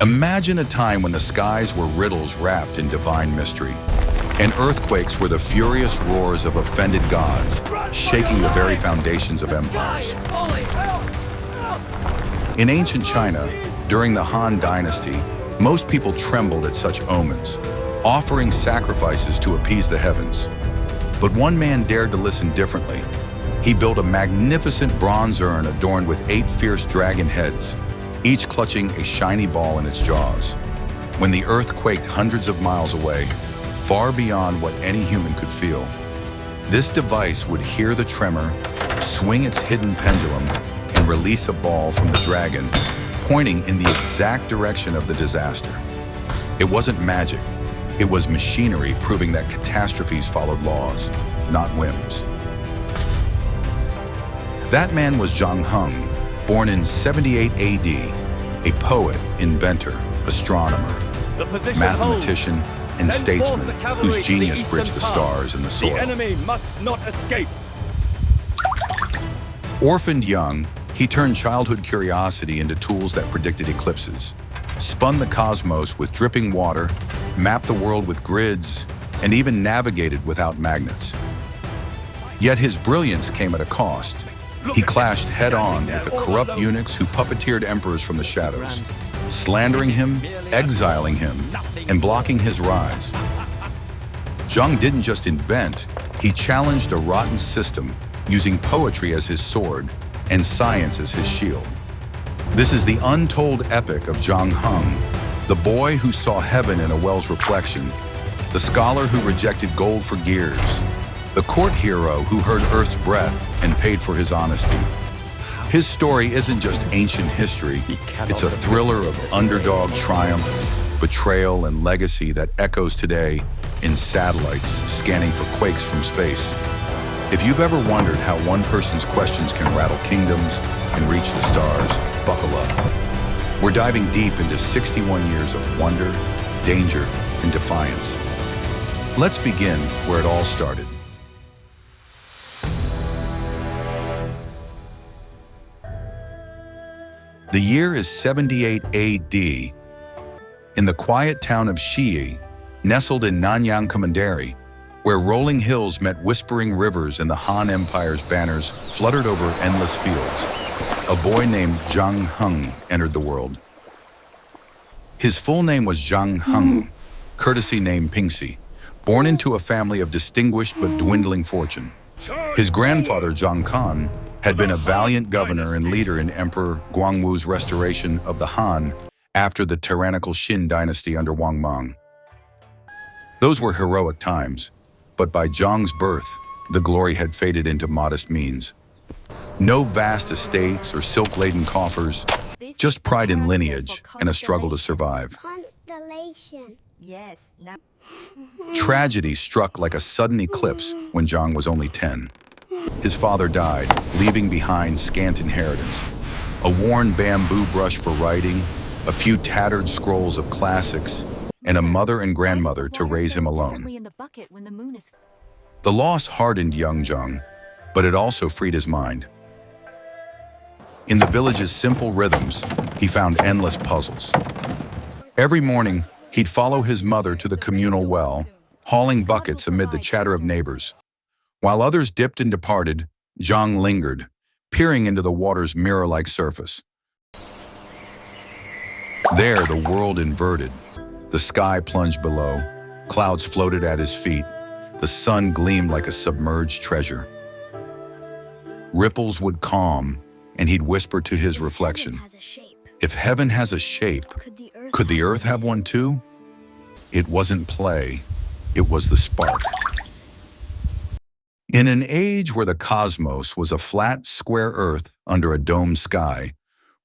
Imagine a time when the skies were riddles wrapped in divine mystery, and earthquakes were the furious roars of offended gods, shaking the very foundations of empires. In ancient China, during the Han Dynasty, most people trembled at such omens, offering sacrifices to appease the heavens. But one man dared to listen differently. He built a magnificent bronze urn adorned with 8 fierce dragon heads, each clutching a shiny ball in its jaws. When the earth quaked hundreds of miles away, far beyond what any human could feel, this device would hear the tremor, swing its hidden pendulum, and release a ball from the dragon, pointing in the exact direction of the disaster. It wasn't magic. It was machinery proving that catastrophes followed laws, not whims. That man was Zhang Heng, born in 78 AD, a poet, inventor, astronomer, mathematician, and statesman whose genius bridged the stars and the soil. The enemy must not escape. Orphaned young, he turned childhood curiosity into tools that predicted eclipses, spun the cosmos with dripping water, mapped the world with grids, and even navigated without magnets. Yet his brilliance came at a cost. He clashed head-on with the corrupt eunuchs who puppeteered emperors from the shadows, slandering him, exiling him, and blocking his rise. Zhang didn't just invent, he challenged a rotten system, using poetry as his sword and science as his shield. This is the untold epic of Zhang Heng, the boy who saw heaven in a well's reflection, the scholar who rejected gold for gears, the court hero who heard Earth's breath and paid for his honesty. His story isn't just ancient history, it's a thriller of underdog triumph, betrayal, and legacy that echoes today in satellites scanning for quakes from space. If you've ever wondered how one person's questions can rattle kingdoms and reach the stars, buckle up. We're diving deep into 61 years of wonder, danger, and defiance. Let's begin where it all started. The year is 78 AD. In the quiet town of Shiyi, nestled in Nanyang Commandery, where rolling hills met whispering rivers and the Han Empire's banners fluttered over endless fields, a boy named Zhang Heng entered the world. His full name was Zhang Heng, courtesy name Pingxi, born into a family of distinguished but dwindling fortune. His grandfather, Zhang Kan, had been a valiant governor and leader in Emperor Guangwu's restoration of the Han after the tyrannical Qin dynasty under Wang Mang. Those were heroic times, but by Zhang's birth, the glory had faded into modest means. No vast estates or silk-laden coffers, just pride in lineage and a struggle to survive. Constellation. Yes. Tragedy struck like a sudden eclipse when Zhang was only 10. His father died, leaving behind scant inheritance. A worn bamboo brush for writing, a few tattered scrolls of classics, and a mother and grandmother to raise him alone. The loss hardened young Zhang, but it also freed his mind. In the village's simple rhythms, he found endless puzzles. Every morning, he'd follow his mother to the communal well, hauling buckets amid the chatter of neighbors. While others dipped and departed, Zhang lingered, peering into the water's mirror-like surface. There, the world inverted. The sky plunged below, clouds floated at his feet, the sun gleamed like a submerged treasure. Ripples would calm, and he'd whisper to his reflection, "If heaven has a shape, could the earth have one too?" It wasn't play, it was the spark. In an age where the cosmos was a flat, square earth under a domed sky,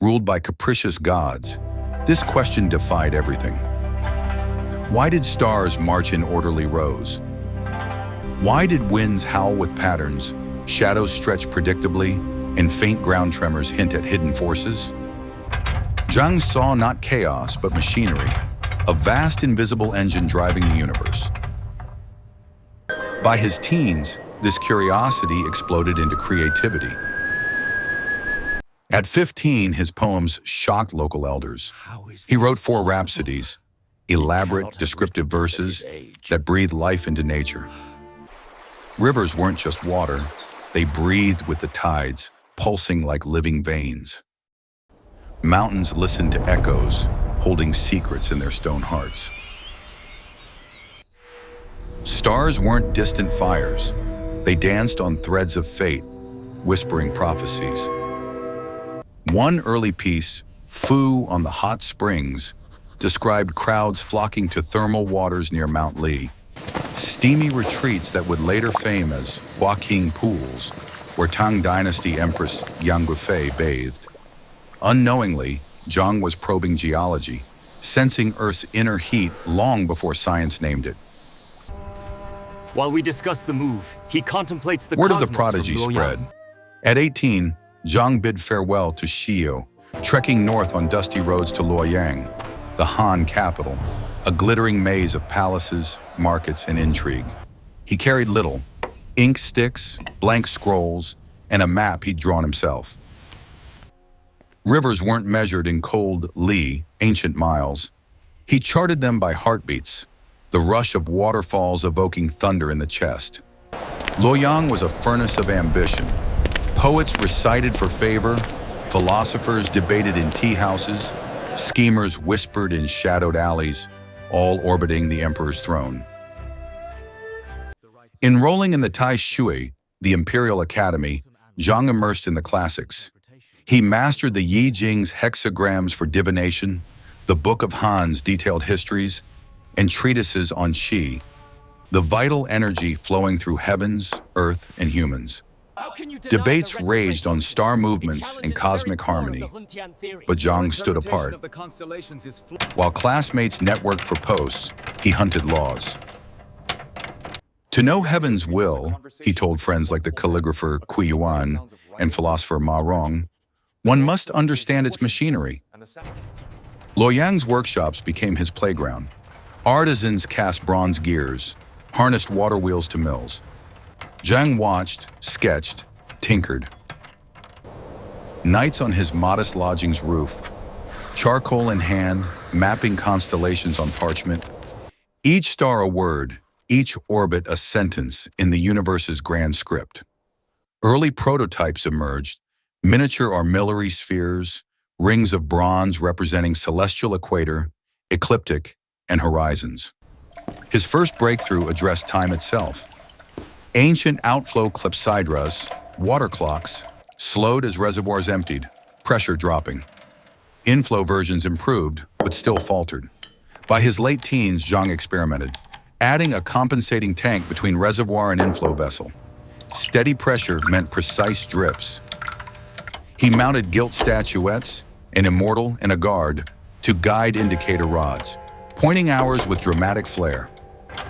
ruled by capricious gods, this question defied everything. Why did stars march in orderly rows? Why did winds howl with patterns, shadows stretch predictably, and faint ground tremors hint at hidden forces? Zhang saw not chaos, but machinery, a vast invisible engine driving the universe. By his teens, this curiosity exploded into creativity. At 15, his poems shocked local elders. He wrote 4 rhapsodies, elaborate, descriptive verses that breathed life into nature. Rivers weren't just water, they breathed with the tides, pulsing like living veins. Mountains listened to echoes, holding secrets in their stone hearts. Stars weren't distant fires, they danced on threads of fate, whispering prophecies. One early piece, Fu on the Hot Springs, described crowds flocking to thermal waters near Mount Li, steamy retreats that would later fame as Huaqing Pools, where Tang Dynasty Empress Yang Guifei bathed. Unknowingly, Zhang was probing geology, sensing Earth's inner heat long before science named it. While we discuss the move, he contemplates the Word of the cosmos prodigy from Luoyang. spread. At 18, Zhang bid farewell to Xiu, trekking north on dusty roads to Luoyang, the Han capital, a glittering maze of palaces, markets, and intrigue. He carried little: ink sticks, blank scrolls, and a map he'd drawn himself. Rivers weren't measured in cold li, ancient miles. He charted them by heartbeats, the rush of waterfalls evoking thunder in the chest. Luoyang was a furnace of ambition. Poets recited for favor, philosophers debated in tea houses, schemers whispered in shadowed alleys, all orbiting the emperor's throne. Enrolling in the Tai Shui, the Imperial Academy, Zhang immersed in the classics. He mastered the Yi Jing's hexagrams for divination, the Book of Han's detailed histories, and treatises on Qi, the vital energy flowing through heavens, earth, and humans. Debates raged on star movements and cosmic harmony, but Zhang stood apart. While classmates networked for posts, he hunted laws. To know heaven's will, he told friends like the calligrapher Kui Yuan and philosopher Ma Rong, one must understand its machinery. Luoyang's workshops became his playground. Artisans cast bronze gears, harnessed water wheels to mills. Zhang watched, sketched, tinkered. Nights on his modest lodging's roof, charcoal in hand, mapping constellations on parchment. Each star a word, each orbit a sentence in the universe's grand script. Early prototypes emerged, miniature armillary spheres, rings of bronze representing celestial equator, ecliptic, and horizons. His first breakthrough addressed time itself. Ancient outflow clepsydras, water clocks, slowed as reservoirs emptied, pressure dropping. Inflow versions improved, but still faltered. By his late teens, Zhang experimented, adding a compensating tank between reservoir and inflow vessel. Steady pressure meant precise drips. He mounted gilt statuettes, an immortal and a guard, to guide indicator rods, pointing hours with dramatic flair.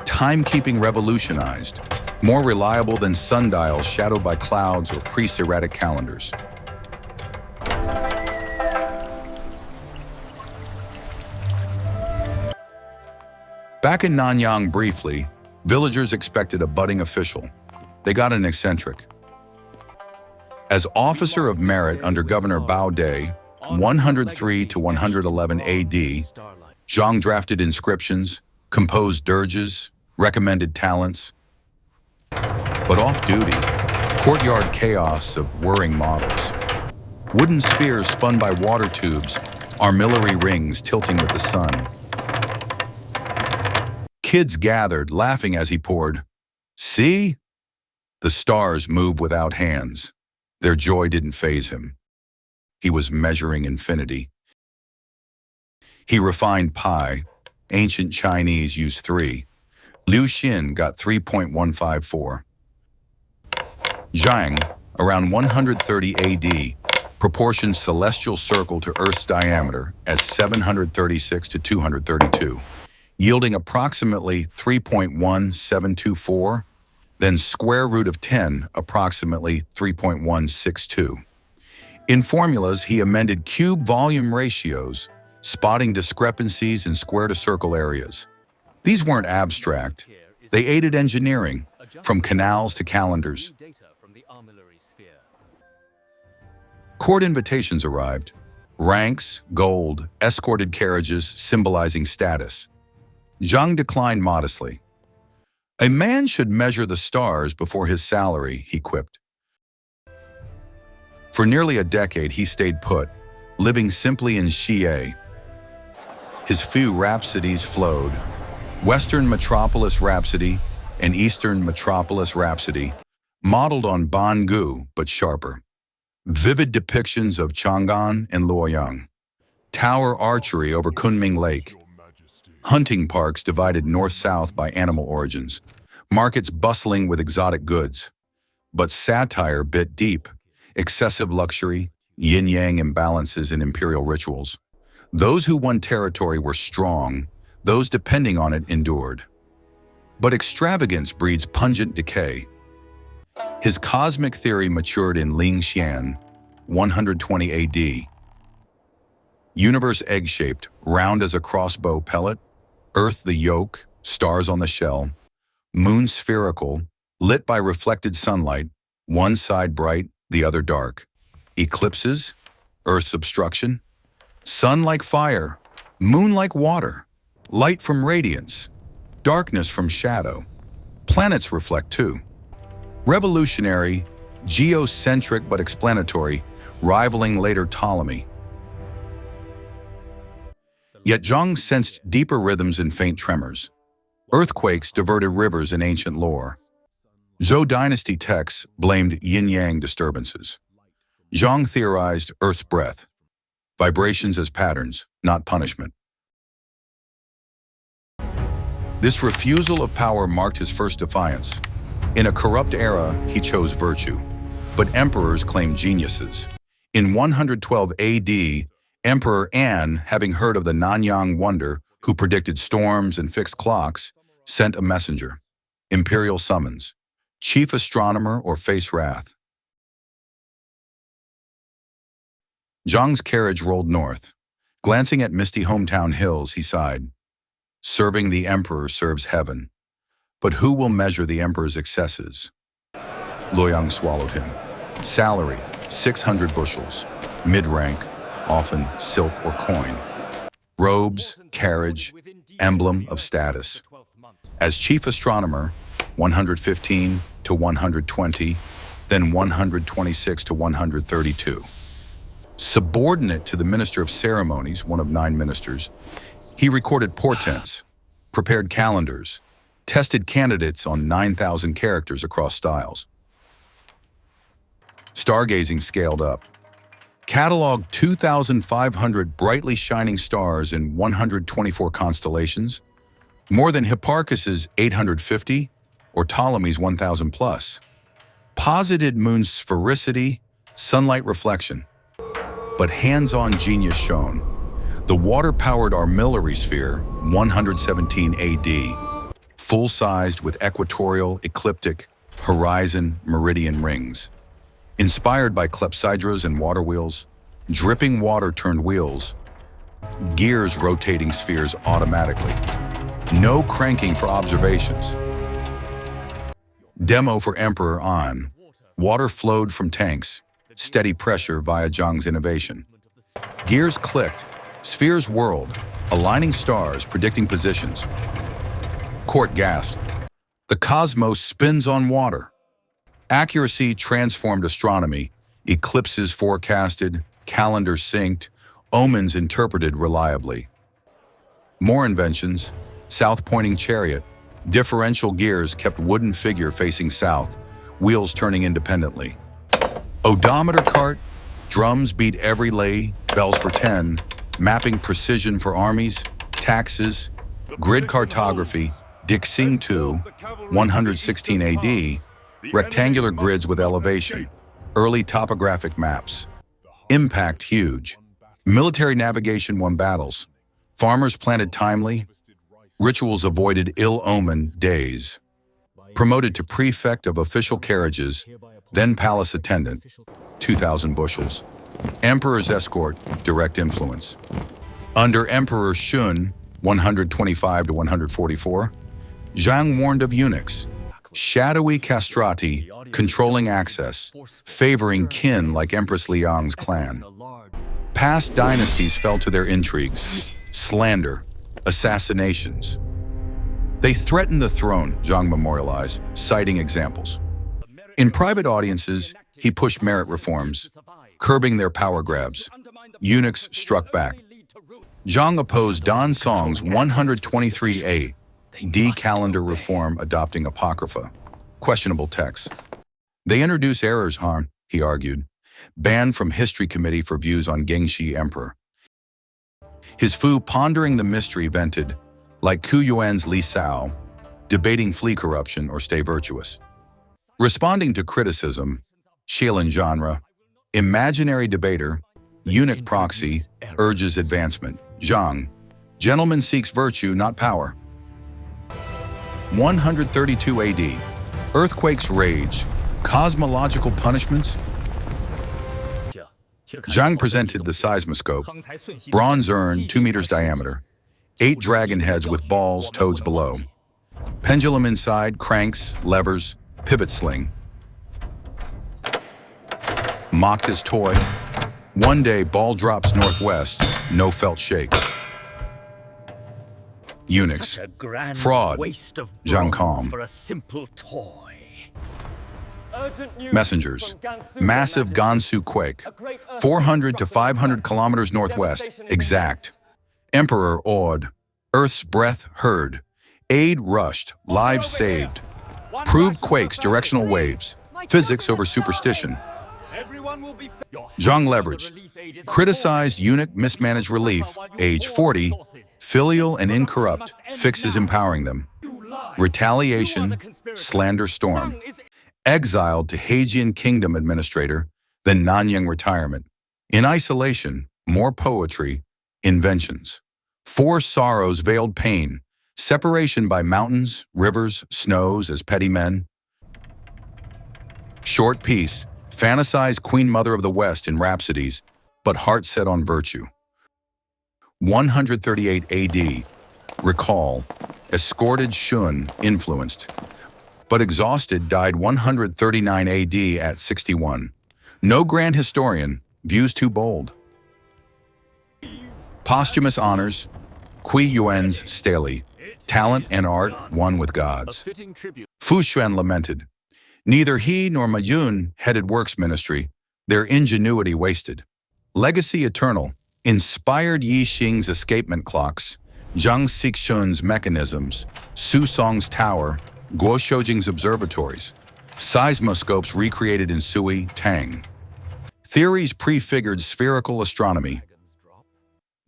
Timekeeping revolutionized, more reliable than sundials shadowed by clouds or pre-erratic calendars. Back in Nanyang briefly, villagers expected a budding official. They got an eccentric. As officer of merit under Governor Bao Day, 103 to 111 AD, Zhang drafted inscriptions, composed dirges, recommended talents. But off-duty, courtyard chaos of whirring models. Wooden spheres spun by water tubes, armillary rings tilting with the sun. Kids gathered, laughing as he poured. See? The stars move without hands. Their joy didn't faze him. He was measuring infinity. He refined pi. Ancient Chinese used 3. Liu Xin got 3.154. Zhang, around 130 AD, proportioned celestial circle to Earth's diameter as 736 to 232, yielding approximately 3.1724, then square root of 10, approximately 3.162. In formulas, he amended cube volume ratios, spotting discrepancies in square-to-circle areas. These weren't abstract. They aided engineering, from canals to calendars. Court invitations arrived. Ranks, gold, escorted carriages symbolizing status. Zhang declined modestly. "A man should measure the stars before his salary," he quipped. For nearly a decade, he stayed put, living simply in Xie. His few rhapsodies flowed. Western Metropolis Rhapsody and Eastern Metropolis Rhapsody, modeled on Bangu but sharper. Vivid depictions of Chang'an and Luoyang. Tower archery over Kunming Lake. Hunting parks divided north-south by animal origins. Markets bustling with exotic goods. But satire bit deep. Excessive luxury, yin-yang imbalances in imperial rituals. Those who won territory were strong, those depending on it endured. But extravagance breeds pungent decay. His cosmic theory matured in Lingxian, 120 AD. Universe egg-shaped, round as a crossbow pellet, Earth the yolk, stars on the shell, moon spherical, lit by reflected sunlight, one side bright, the other dark. Eclipses, Earth's obstruction, sun like fire, moon like water, light from radiance, darkness from shadow. Planets reflect too. Revolutionary, geocentric but explanatory, rivaling later Ptolemy. Yet Zhang sensed deeper rhythms in faint tremors. Earthquakes diverted rivers in ancient lore. Zhou Dynasty texts blamed yin-yang disturbances. Zhang theorized Earth's breath, vibrations as patterns, not punishment. This refusal of power marked his first defiance. In a corrupt era, he chose virtue, but emperors claimed geniuses. In 112 AD, Emperor An, having heard of the Nanyang wonder, who predicted storms and fixed clocks, sent a messenger. Imperial summons. Chief astronomer or face wrath. Zhang's carriage rolled north. Glancing at misty hometown hills, he sighed. Serving the emperor serves heaven. But who will measure the emperor's excesses? Luoyang swallowed him. Salary, 600 bushels. Mid-rank, often silk or coin. Robes, carriage, emblem of status. As chief astronomer, 115 to 120, then 126 to 132. Subordinate to the Minister of Ceremonies, one of 9 ministers, he recorded portents, prepared calendars, tested candidates on 9,000 characters across styles. Stargazing scaled up. Cataloged 2,500 brightly shining stars in 124 constellations, more than Hipparchus's 850 or Ptolemy's 1,000 plus. Posited moon sphericity, sunlight reflection. But hands-on genius shone. The water-powered armillary sphere, 117 AD, full-sized with equatorial, ecliptic, horizon, meridian rings. Inspired by clepsydras and water wheels, dripping water turned wheels, gears rotating spheres automatically. No cranking for observations. Demo for Emperor An. Water flowed from tanks, steady pressure via Zhang's innovation. Gears clicked, spheres whirled, aligning stars, predicting positions. Court gasped. The cosmos spins on water. Accuracy transformed astronomy, eclipses forecasted, calendars synced, omens interpreted reliably. More inventions, south-pointing chariot, differential gears kept wooden figure facing south, wheels turning independently. Odometer cart, drums beat every lay, bells for 10, mapping precision for armies, taxes, grid cartography, Dixing 2, 116 AD, rectangular grids with elevation, early topographic maps. Impact huge. Military navigation won battles. Farmers planted timely. Rituals avoided ill-omened days. Promoted to prefect of official carriages, then palace attendant, 2,000 bushels. Emperor's escort, direct influence. Under Emperor Shun, 125 to 144, Zhang warned of eunuchs, shadowy castrati controlling access, favoring kin like Empress Liang's clan. Past dynasties fell to their intrigues, slander, assassinations. They threatened the throne, Zhang memorialized, citing examples. In private audiences, he pushed merit reforms, curbing their power grabs. Eunuchs struck back. Zhang opposed Dan Song's 123 AD calendar reform, adopting Apocrypha, questionable texts. They introduce errors, Han, he argued, banned from History Committee for views on Gengshi Emperor. His Fu pondering the mystery vented, like Ku Yuan's Li Sao, debating flea corruption or stay virtuous. Responding to criticism, Xiaolin genre, imaginary debater, eunuch proxy, urges advancement. Zhang, gentleman seeks virtue, not power. 132 AD, earthquakes rage, cosmological punishments. Zhang presented the Seismoscope, bronze urn 2 meters diameter, 8 dragon heads with balls, toads below. Pendulum inside, cranks, levers, pivot sling. Mocked as toy. One day, ball drops northwest, no felt shake. Eunuchs, fraud, Zhang calm. Messengers, massive Gansu quake, 400 to 500 kilometers northwest, exact. Emperor awed, Earth's breath heard, aid rushed, lives saved. Proved quakes, directional waves, physics over superstition. Zhang leveraged, criticized eunuch mismanaged relief, age 40, filial and incorrupt, fixes empowering them. Retaliation, slander storm. Exiled to Heijian kingdom administrator, then Nanyang retirement. In isolation, more poetry, inventions. 4 sorrows veiled pain, separation by mountains, rivers, snows as petty men. Short piece, fantasized Queen Mother of the West in rhapsodies, but heart set on virtue. 138 AD, recall, escorted Shun, influenced, but exhausted, died 139 AD at 61. No grand historian, views too bold. Posthumous honors, Kui Yuan's Staley, talent and art one with gods. Fu Xuan lamented, neither he nor Ma Yun headed works ministry, their ingenuity wasted. Legacy eternal, inspired Yi Xing's escapement clocks, Zhang Xixun's mechanisms, Su Song's tower, Guo Shoujing's observatories, seismoscopes recreated in Sui, Tang. Theories prefigured spherical astronomy.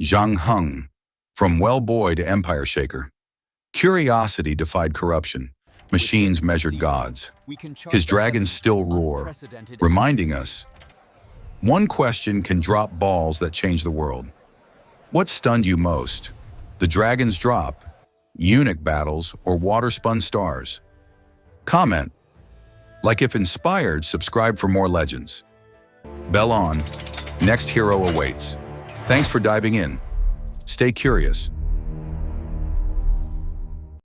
Zhang Heng, from well-boy to empire shaker. Curiosity defied corruption. Machines measured gods. His dragons still roar, reminding us, one question can drop balls that change the world. What stunned you most? The dragon's drop, eunuch battles, or water-spun stars? Comment. Like if inspired, subscribe for more legends. Bell on. Next hero awaits. Thanks for diving in. Stay curious.